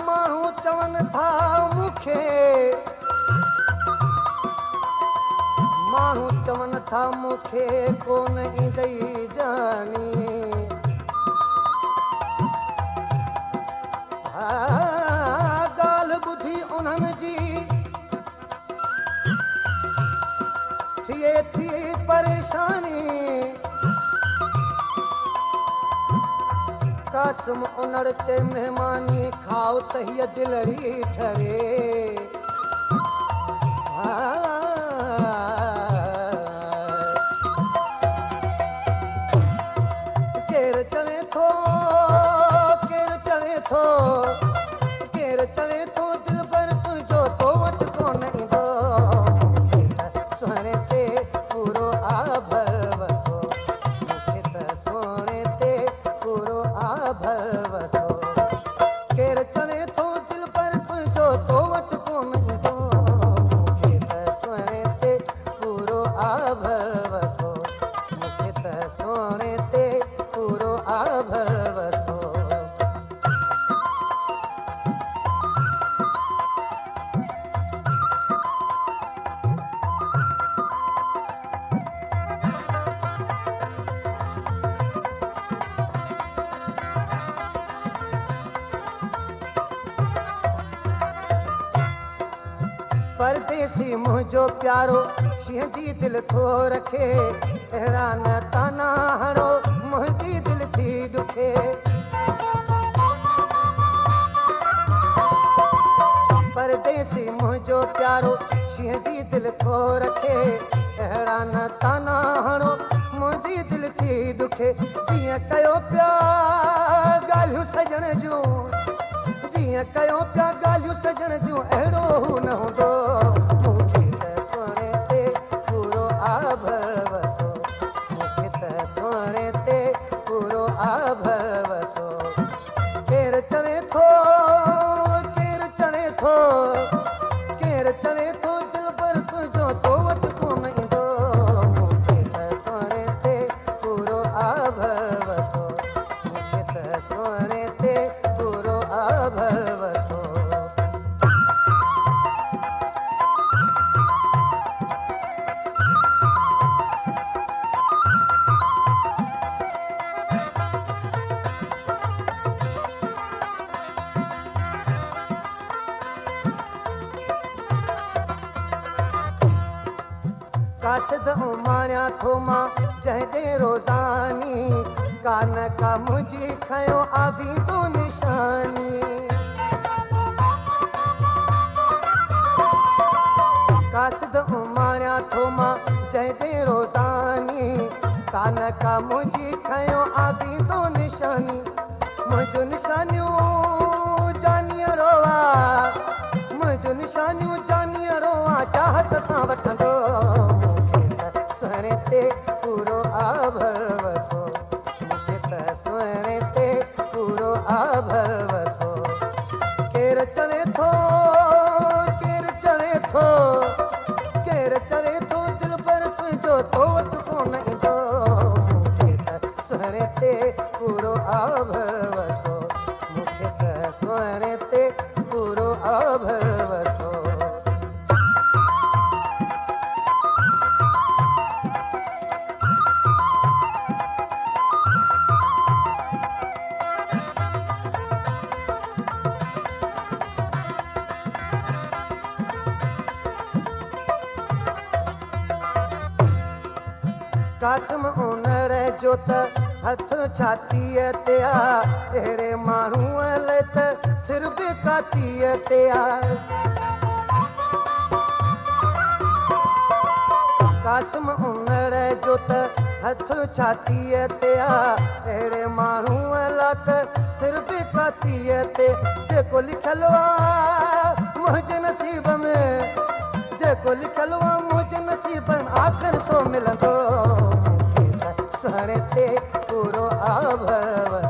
माण्हू चवनि था मूंखे, माण्हू चवनि था मूंखे कोन ईंदई जानी। ॻाल्हि ॿुधी उन्हनि जी थिए थी परेशानी। कासम उनड़ चे मेहमानी खाओ त हीअ दिलड़ी ठरे। केरु चवे थो, केरु चवे थो, केरु चवे थो दिल पर तुंहिंजो तो वटि कोन ईंदो। सुहिणे ते पूरो आभर वसो, मूंखे त सुहिणे ते पूरो आभर वसो। केरु चवे थो दिल पर तुंहिंजो तो वटि कोन ईंदो। मूंखे त सुहिणे ते पूरो आभर वसो, मूंखे त सुहिणे ते पूरो आभर वसो। परदेसी मुंहिंजो प्यारो शींहं जी दिलि थो रखे। अहिड़ा न ताना हणो मुंहिंजी दिलि थी ॾुखे। परदेसी मुंहिंजो प्यारो शींहं जी दिलि थो रखे। अहिड़ा न ताना हणो मुंहिंजी दिलि थी ॾुखे। जीअं कयो पिया ॻाल्हियूं सजण जूं, जीअं कयो पिया ॻाल्हियूं सजण जूं, अहिड़ो हू न हूंदो। मूंखे त सुहिणे ते पूरो आभर वसो, मूंखे त सुहिणे ते पूरो आभर वसो। केरु चवे थो, केरु चवे थो, केरु चवे थो दिल पर तुंहिंजो तो वटि कोन ईंदो। मूंखे त सुहिणे ते पूरो आभर वसो, मूंखे त सुहिणे ते पूरो आभर वसो। कासिद उमारियां थो मां जंहिंजे रोज़ानी। कान का मुंहिंजी खयो आबीदो निशानी। कासिद उमारियां थो मां जंहिंजे रोज़ानी। कान का मुंहिंजी खयो आबीदो निशानी। मुंहिंजो निशानियूं जानियरो आहे, मुंहिंजो निशानियूं जानियरो आहे, चाहत सां वठंदो। सुहिणे ते पूरो आभर वसो, मूंखे त सुहिणे ते पूरो आभर वसो। केरु चवे थो, केरु चवे थो, केरु चवे थो दिल पर तुंहिंजो तो वटि कोन ईंदो। मूंखे त सुहिणे ते पूरो आभर वसो, मूंखे त सुहिणे ते पूरो आभर वसो। कासम उनड़ जो त हथ छातीअ ते आहे। अहिड़े माण्हूअ लाइ त सिर बि कातीअ ते आहे। कासम उनड़ जो त हथ छातीअ ते आहे। अहिड़े माण्हूअ लाइ त सिर बि कातीअ ते। जेको लिखियलु आहे मुंहिंजे नसीब में, जेको लिखियलु आहे मुंहिंजे नसीब में, आख़िर सो मिलंदो। मूंखे हाणे थे पूरो आभर